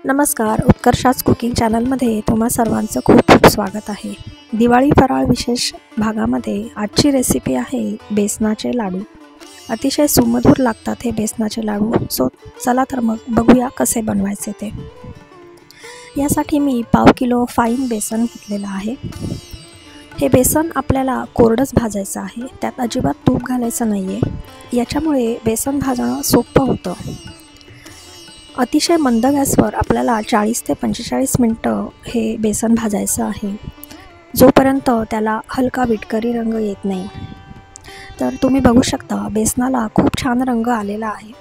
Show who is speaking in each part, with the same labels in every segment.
Speaker 1: नमस्कार, उत्कर्षाच कुकिंग चॅनलमध्ये तुम्हा सर्वांचं खूप खूप स्वागत आहे। दिवाळी फराळ विशेष भागामध्ये आजची रेसिपी आहे बेसनाचे लाडू। अतिशय सुमधुर लागतात हे बेसनाचे लाडू। चला तर मग बघूया कसे बनवायचे ते। यासाठी मी पाव किलो फाईन बेसन घेतलेलं आहे। हे बेसन आपल्याला कोरडंच भाजायचं आहे, त्यात अजिबात तूप घालायचं नाहीये। याच्यामुळे बेसन भाजणं सोपं होतं। अतिशय मंद गॅसवर आपल्याला 40 ते 45 मिनिटं हे बेसन भाजायचं आहे, जोपर्यंत त्याला हलका विटकरी रंग येत नाही। तर तुम्ही बघू शकता बेसनाला खूप छान रंग आलेला आहे।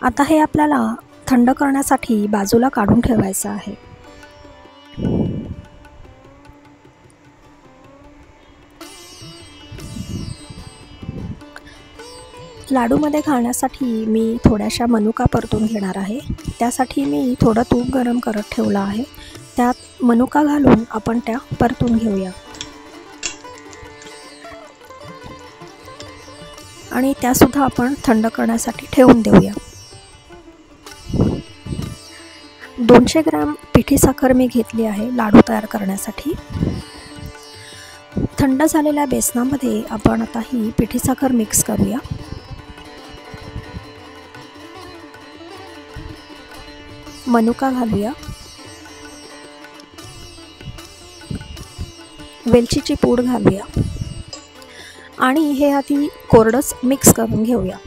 Speaker 1: आता हे आपल्याला थंड करण्यासाठी बाजूला काढून ठेवायचं आहे। लाडूमध्ये घालण्यासाठी मी थोड्याशा मनुका परतून घेणार आहे। त्यासाठी मी थोडं तूप गरम करत ठेवलं आहे। त्यात मनुका घालून आपण त्या परतून घेऊया आणि त्यासुद्धा आपण थंड करण्यासाठी ठेवून देऊया। 200 ग्रॅम पिठी साखर मी घेतली आहे लाडू तयार करण्यासाठी। थंड झालेल्या बेसनामध्ये आपण आता ही पिठी साखर मिक्स करूया। मनुका घालूया, वेलचीची पूड घालूया आणि हे आधी कोरडंच मिक्स करून घेऊया।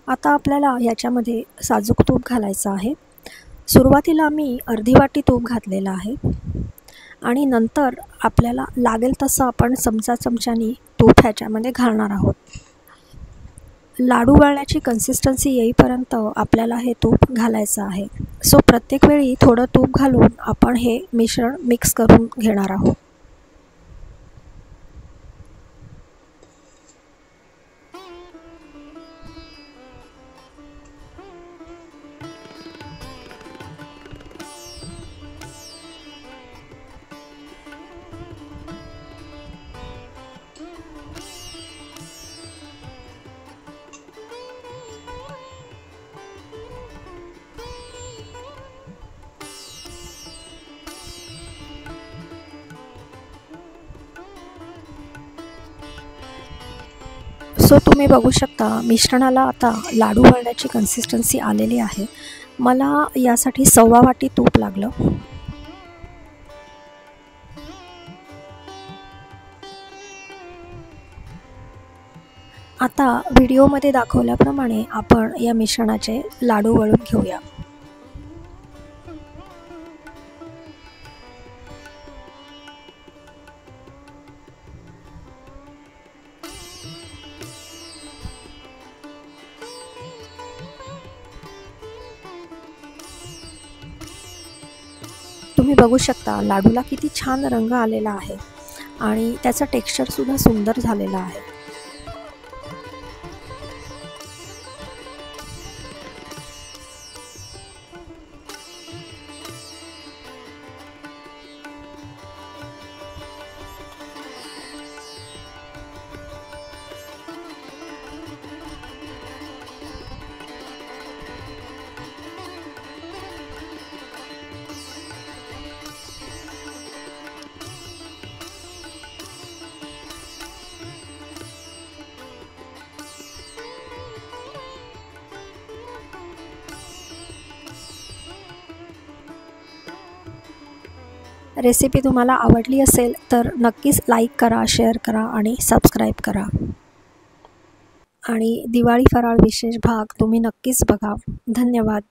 Speaker 1: आता आपल्याला याच्यामध्ये साजूक तूप घालायचं आहे। सुरुवातीला मी अर्धी वाटी तूप घातलेलं आहे आणि नंतर आपल्याला लागेल तसं आपण चमच्यानी तूप ह्याच्यामध्ये घालणार आहोत। लाडू वळण्याची कन्सिस्टन्सी येईपर्यंत आपल्याला हे तूप घालायचं आहे। प्रत्येक वेळी थोडं तूप घालून आपण हे मिश्रण मिक्स करून घेणार आहोत। तुम्ही बघू शकता मिश्रणाला आता लाडू वळण्याची कन्सिस्टन्सी आलेली आहे। मला यासाठी 1/4 वाटी तूप लागलं। आता व्हिडिओमध्ये दाखवल्याप्रमाणे आपण या मिश्रणाचे लाडू वळून घेऊया। तुम्ही बघू शकता लाडूला किती छान रंग आलेला आहे आणि त्याचा टेक्स्चर सुद्धा सुंदर झालेला आहे। रेसिपी तुम्हाला आवडली असेल तर नक्कीच लाईक करा, शेअर करा आणि सबस्क्राईब करा। आणि दिवाळी फराळ विशेष भाग तुम्ही नक्कीच बघा। धन्यवाद।